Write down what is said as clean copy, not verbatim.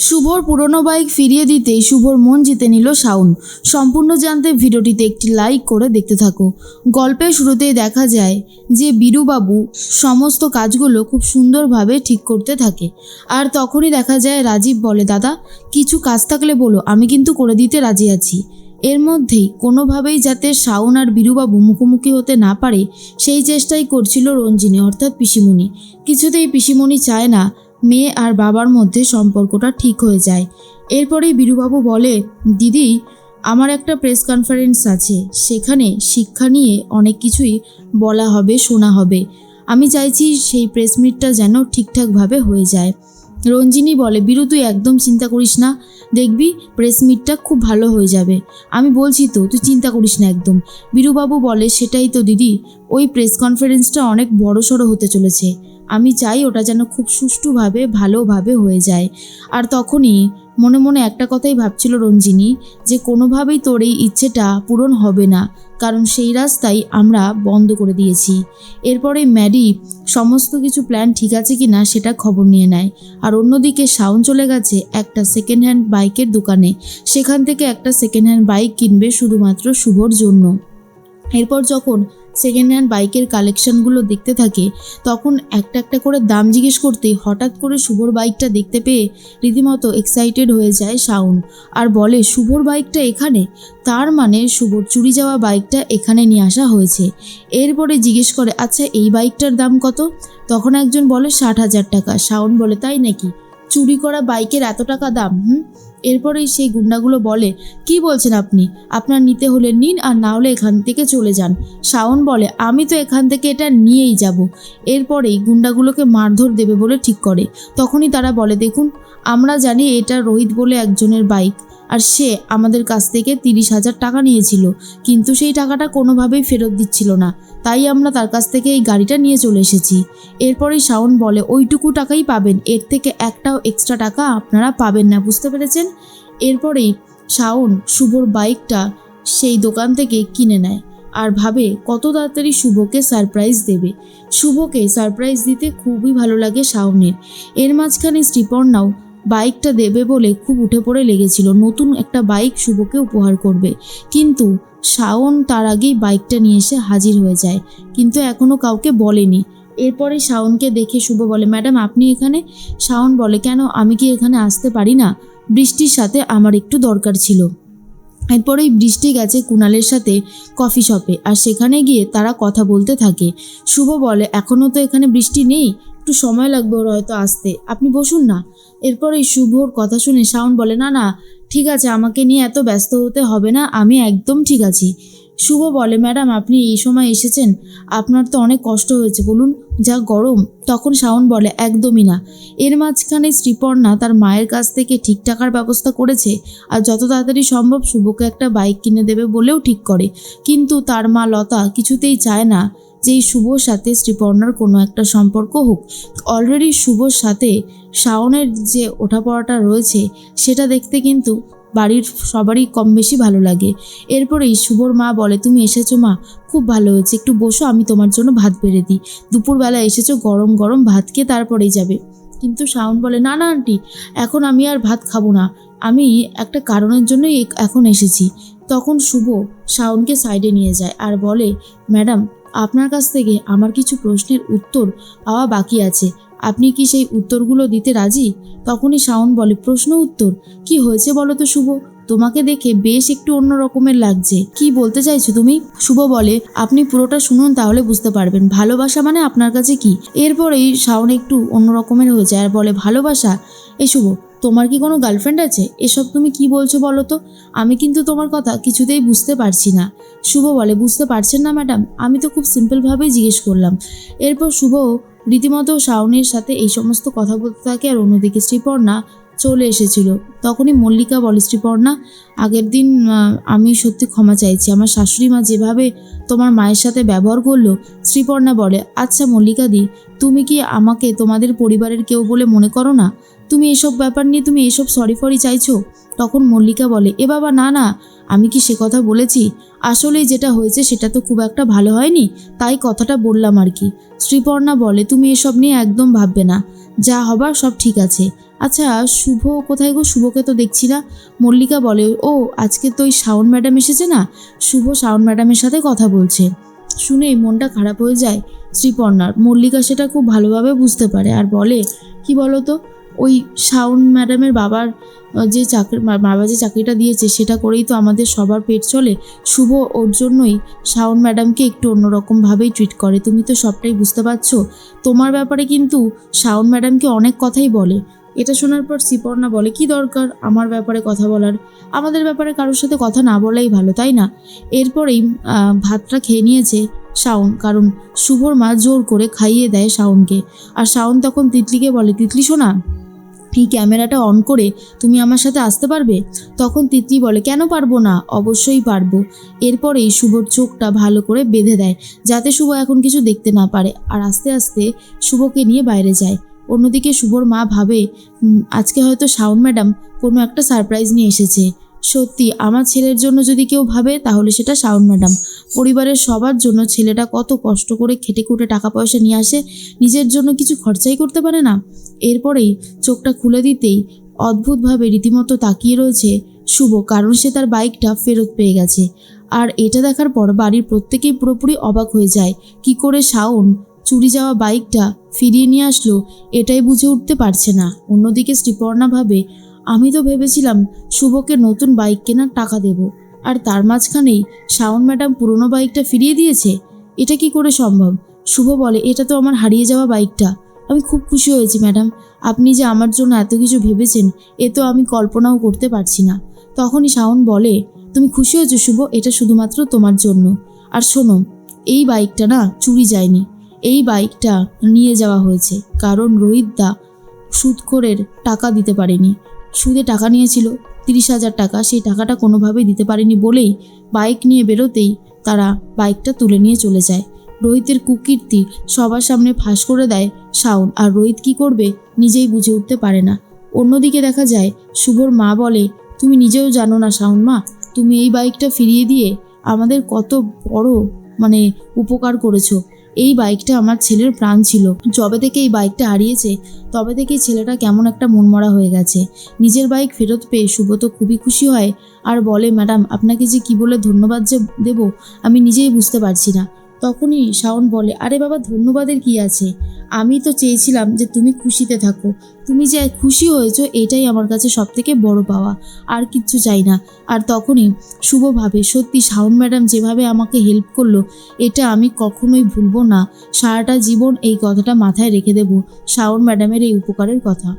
শুভর পুরনো বাইক ফিরিয়ে দিতেই শুভর মন জিতে নিল শাওন। সম্পূর্ণ জানতে ভিডিওটিতে একটি লাইক করে দেখতে থাকো। গল্পের শুরুতেই দেখা যায় যে বীরুবাবু সমস্ত কাজগুলো খুব সুন্দরভাবে ঠিক করতে থাকে। আর তখনই দেখা যায় রাজীব বলে, দাদা কিছু কাজ থাকলে বলো, আমি কিন্তু করে দিতে রাজি আছি। এর মধ্যেই কোনোভাবেই যাতে শাওন আর বীরুবাবু মুখোমুখি হতে না পারে সেই চেষ্টাই করছিল রঞ্জিনী অর্থাৎ পিসিমণি। কিছুতেই পিসিমণি চায় না মেয়ে আর বাবার মধ্যে সম্পর্কটা ঠিক হয়ে যায়। এরপরেই বীরুবাবু বলে, দিদি আমার একটা প্রেস কনফারেন্স আছে, সেখানে শিক্ষা নিয়ে অনেক কিছুই বলা হবে, শোনা হবে। আমি চাইছি সেই প্রেস মিটটা যেন ঠিকঠাকভাবে হয়ে যায়। রঞ্জিনী বলে, বীরু তুই একদম চিন্তা করিস না, দেখবি প্রেস মিটটা খুব ভালো হয়ে যাবে। আমি বলছি তো, তুই চিন্তা করিস না একদম। বীরুবাবু বলে, সেটাই তো দিদি, ওই প্রেস কনফারেন্সটা অনেক বড়সড় হতে চলেছে। আমি চাই ওটা যেন খুব সুষ্ঠুভাবে ভালোভাবে হয়ে যায়। আর তখনই মনে মনে একটা কথাই ভাবছিল রঞ্জিনী, যে কোনোভাবেই তোর এই ইচ্ছেটা পূরণ হবে না, কারণ সেই রাস্তাই আমরা বন্ধ করে দিয়েছি। এরপরে ম্যাডি সমস্ত কিছু প্ল্যান ঠিক আছে কি না সেটা খবর নিয়ে নেয়। আর অন্যদিকে শাওন চলে গেছে একটা সেকেন্ড হ্যান্ড বাইকের দোকানে, সেখান থেকে একটা সেকেন্ড হ্যান্ড বাইক কিনবে শুধুমাত্র শুভর জন্য। এরপর যখন সেকেন্ড হ্যান্ড বাইকের কালেকশনগুলো দেখতে থাকে, তখন একটা একটা করে দাম জিজ্ঞেস করতে হঠাৎ করে শুভর বাইকটা দেখতে পেয়ে রীতিমতো এক্সাইটেড হয়ে যায় শাওন। আর বলে, শুভর বাইকটা এখানে, তার মানে শুভর চুরি যাওয়া বাইকটা এখানে নিয়ে আসা হয়েছে। এরপরে জিজ্ঞেস করে, আচ্ছা এই বাইকটার দাম কত? তখন একজন বলে 60,000 টাকা। শাওন বলে, তাই নাকি? চুরি করা বাইকের এত টাকা দাম? এরপরেই সেই গুন্ডাগুলো বলে, কি বলছেন আপনি? আপনার নিতে হলে নিন, আর না হলে এখান থেকে চলে যান। শাওন বলে, আমি তো এখান থেকে এটা নিয়েই যাব। এরপরেই গুন্ডাগুলোকে মারধর দেবে বলে ঠিক করে। তখনই তারা বলে, দেখুন আমরা জানি এটা রোহিত বলে একজনের বাইক, আর সে আমাদের কাছ থেকে 30,000 টাকা নিয়েছিল, কিন্তু সেই টাকাটা কোনোভাবেই ফেরত দিচ্ছিল না, তাই আমরা তার কাছ থেকে এই গাড়িটা নিয়ে চলে এসেছি। এরপরেই শাওন বলে, ওইটুকু টাকাই পাবেন, এর থেকে একটাও এক্সট্রা টাকা আপনারা পাবেন না, বুঝতে পেরেছেন? এরপরেই শাওন শুভর বাইকটা সেই দোকান থেকে কিনে নেয় আর ভাবে কত তাড়াতাড়ি শুভকে সারপ্রাইজ দেবে। শুভকে সারপ্রাইজ দিতে খুবই ভালো লাগে শাওনের। এর মাঝখানে শ্রীপর্ণাও বাইকটা দেবে বলে খুব উঠে পড়ে লেগেছিল, নতুন একটা বাইক শুভকে উপহার করবে। কিন্তু শাওন তার আগেই বাইকটা নিয়ে এসে হাজির হয়ে যায়, কিন্তু এখনও কাউকে বলেনি। এরপরে শাওনকে দেখে শুভ বলে, ম্যাডাম আপনি এখানে? শাওন বলে, কেন, আমি কি এখানে আসতে পারি না? বৃষ্টির সাথে আমার একটু দরকার ছিল। এরপরেই বৃষ্টি গেছে কুণালের সাথে কফি শপে, আর সেখানে গিয়ে তারা কথা বলতে থাকে। শুভ বলে, এখনও তো এখানে বৃষ্টি নেই, একটু সময় লাগবে ওর হয়তো আসতে, আপনি বসুন না। এরপরেই শুভর কথা শুনে শাওন বলে, না না ঠিক আছে, আমাকে নিয়ে এত ব্যস্ত হতে হবে না, আমি একদম ঠিক আছি। শুভ বলে, ম্যাডাম আপনি এই সময় এসেছেন, আপনার তো অনেক কষ্ট হয়েছে, বলুন, যা গরম। তখন শাওন বলে, একদমই না। এর মাঝখানে শ্রীপর্ণা তার মায়ের কাছ থেকে ঠিক টাকার ব্যবস্থা করেছে, আর যত তাড়াতাড়ি সম্ভব শুভকে একটা বাইক কিনে দেবে বলেও ঠিক করে। কিন্তু তার মা লতা কিছুতেই চায় না যে এই শুভর সাথে শ্রীপর্ণার কোনো একটা সম্পর্ক হোক। অলরেডি শুভর সাথে শাওনের যে ওঠাপড়াটা রয়েছে সেটা দেখতে কিন্তু বাড়ির সবারই কম বেশি ভালো লাগে। এরপরেই শুভর মা বলে, তুমি এসেছো মা, খুব ভালো হয়েছে, একটু বসো, আমি তোমার জন্য ভাত বেড়ে দিই। দুপুরবেলা এসেছো, গরম গরম ভাত খেয়ে তারপরেই যাবে। কিন্তু শাওন বলে, না না আন্টি, এখন আমি আর ভাত খাবো না, আমি একটা কারণের জন্যই এখন এসেছি। তখন শুভ শাওনকে সাইডে নিয়ে যায় আর বলে, ম্যাডাম আপনার কাছ থেকে আমার কিছু প্রশ্নের উত্তর পাওয়া বাকি আছে, আপনি কি সেই উত্তরগুলো দিতে রাজি? তখনই শাওন বলে, প্রশ্ন উত্তর? কি হয়েছে বলো তো শুভ, তোমাকে দেখে বেশ একটু অন্য রকমের লাগছে, কি বলতে চাইছো তুমি? শুভ বলে, আপনি পুরোটা শুনুন তাহলে বুঝতে পারবেন, ভালোবাসা মানে আপনার কাছে কি? এরপরেই শাওন একটু অন্য রকমের হয়ে যায় আর বলে, ভালোবাসা? এই শুভ, তোমার কি কোনো গার্লফ্রেন্ড আছে? এসব তুমি কি বলছো বলো তো, আমি কিন্তু তোমার কথা কিছুতেই বুঝতে পারছি না। শুভ বলে, বুঝতে পারছেন না ম্যাডাম, আমি তো খুব সিম্পলভাবেই জিজ্ঞেস করলাম। এরপর শুভ রীতিমতো শাওনের সাথে এই সমস্ত কথা বলতে থাকে। আর অন্যদিকে শ্রীপর্ণা চলে এসেছিল। তখনই মল্লিকা বলে, শ্রীপর্ণা আগের দিন আমি সত্যি ক্ষমা চাইছি, আমার শাশুড়ি মা যেভাবে তোমার মায়ের সাথে ব্যবহার করলো। শ্রীপর্ণা বলে, আচ্ছা মল্লিকা দি, তুমি কি আমাকে তোমাদের পরিবারের কেউ বলে মনে করো না? তুমি এসব ব্যাপার নিয়ে তুমি এসব সরি ফরি চাইছো? তখন মল্লিকা বলে, এ বাবা না না, আমি কি সে কথা বলেছি? আসলেই যেটা হয়েছে সেটা তো খুব একটা ভালো হয়নি, তাই কথাটা বললাম আর কি। শ্রীপর্ণা বলে, তুমি এসব নিয়ে একদম ভাববে না, যা হবার সব ঠিক আছে, আচ্ছা শুভ কোথায় গো? শুভকে তো দেখছি না। মল্লিকা বলে, ও আজকে তো ওই শাওন ম্যাডাম এসেছে না, শুভ শাওন ম্যাডামের সাথে কথা বলছে। শুনেই মনটা খারাপ হয়ে যায় শ্রীপর্ণার। মল্লিকা সেটা খুব ভালোভাবে বুঝতে পারে আর বলে, কি বলো তো, ওই শাওন ম্যাডামের বাবার বাবা যে চাকরিটা দিয়েছে সেটা করেই তো আমাদের সবার পেট চলে। শুভ ওর জন্যই শাওন ম্যাডামকে একটু অন্যরকমভাবেই ট্রিট করে। তুমি তো সবটাই বুঝতে পারছো। তোমার ব্যাপারে কিন্তু শাওন ম্যাডামকে অনেক কথাই বলে। এটা শোনার পর শ্রীপর্ণা বলে, কি দরকার আমার ব্যাপারে কথা বলার? আমাদের ব্যাপারে কারোর সাথে কথা না বলাই ভালো, তাই না? এরপরেই ভাতটা খেয়ে নিয়েছে শাওন, কারণ শুভর মা জোর করে খাইয়ে দেয় শাওনকে। আর শাওন তখন তিতলিকে বলে, তিতলি শোনা, এই ক্যামেরাটা অন করে তুমি আমার সাথে আসতে পারবে? তখন তিতলি বলে, কেন পারবো না, অবশ্যই পারবো। এরপরেই শুভর চোখটা ভালো করে বেঁধে দেয় যাতে শুভ এখন কিছু দেখতে না পারে, আর আস্তে আস্তে শুভকে নিয়ে বাইরে যায়। অন্যদিকে শুভর মা ভাবে, আজকে হয়তো শাওন ম্যাডাম কোনো একটা সারপ্রাইজ নিয়ে এসেছে। সত্যি আমার ছেলের জন্য যদি কেউ ভাবে তাহলে সেটা শাওন ম্যাডাম। পরিবারের সবার জন্য ছেলেটা কত কষ্ট করে খেটে খুঁটে টাকা পয়সা নিয়ে আসে, নিজের জন্য কিছু খরচাই করতে পারে না। এরপরেই চোখটা খুলে দিতেই অদ্ভুতভাবে রীতিমতো তাকিয়ে রয়েছে শুভ, কারণ সে তার বাইকটা ফেরত পেয়ে গেছে। আর এটা দেখার পর বাড়ির প্রত্যেকেই পুরোপুরি অবাক হয়ে যায়। কি করে শাওন চুরি যাওয়া বাইকটা ফিরিয়ে নিয়ে আসলো এটাই বুঝে উঠতে পারছে না। অন্যদিকে শ্রীপর্ণা ভাবে, আমি তো ভেবেছিলাম শুভকে নতুন বাইক কেনার টাকা দেব, আর তার মাঝখানেই শাওন ম্যাডাম পুরনো বাইকটা ফিরিয়ে দিয়েছে। এটা কি করে সম্ভব? শুভ বলে, এটা তো আমার হারিয়ে যাওয়া বাইকটা। আমি খুব খুশি হয়েছি ম্যাডাম, আপনি যে আমার জন্য এত কিছু ভেবেছেন এ তো আমি কল্পনাও করতে পারছি না। তখনই শাওন বলে, তুমি খুশি হয়েছো শুভ, এটা শুধুমাত্র তোমার জন্য। আর শোনো, এই বাইকটা না চুরি যায়নি, এই বাইকটা নিয়ে যাওয়া হয়েছে, কারণ রোহিতদা সুদখোরের টাকা দিতে পারেনি। সুদে টাকা নিয়েছিল 30,000 টাকা, সেই টাকাটা কোনোভাবেই দিতে পারেনি বলেই বাইক নিয়ে বেরোতেই তারা বাইকটা তুলে নিয়ে চলে যায়। রোহিতের কুকীর্তি সবার সামনে ফাঁস করে দেয় শাওন, আর রোহিত কি করবে নিজেই বুঝে উঠতে পারে না। অন্যদিকে দেখা যায় শুভর মা বলে, তুমি নিজেও জানো না শাওন মা, তুমি এই বাইকটা ফিরিয়ে দিয়ে আমাদের কত বড় উপকার করেছো। এই বাইকটা আমার ছেলের প্রাণ ছিল। যবে থেকে এই বাইকটা হারিয়েছে তবে থেকেই ছেলেটা কেমন একটা মনমরা হয়ে গেছে। নিজের বাইক ফেরত পেয়ে শুভ তো খুবই খুশি হয় আর বলে, ম্যাডাম আপনাকে যে কি বলে ধন্যবাদ যে দেব আমি নিজেই বুঝতে পারছি না। তখনই শাওন বলে, আরে বাবা ধন্যবাদের কি আছে, আমি তো চেয়েছিলাম যে তুমি খুশিতে থাকো। তুমি যে খুশি হয়েছো এটাই আমার কাছে সবথেকে বড় পাওয়া, আর কিচ্ছু চাই না। আর তখনই শুভ ভাবে, সত্যি শাওন ম্যাডাম যেভাবে আমাকে হেল্প করলো এটা আমি কখনোই ভুলবো না। সারাটা জীবন এই কথাটা মাথায় রেখে দেব, শাওন ম্যাডামের এই উপকারের কথা।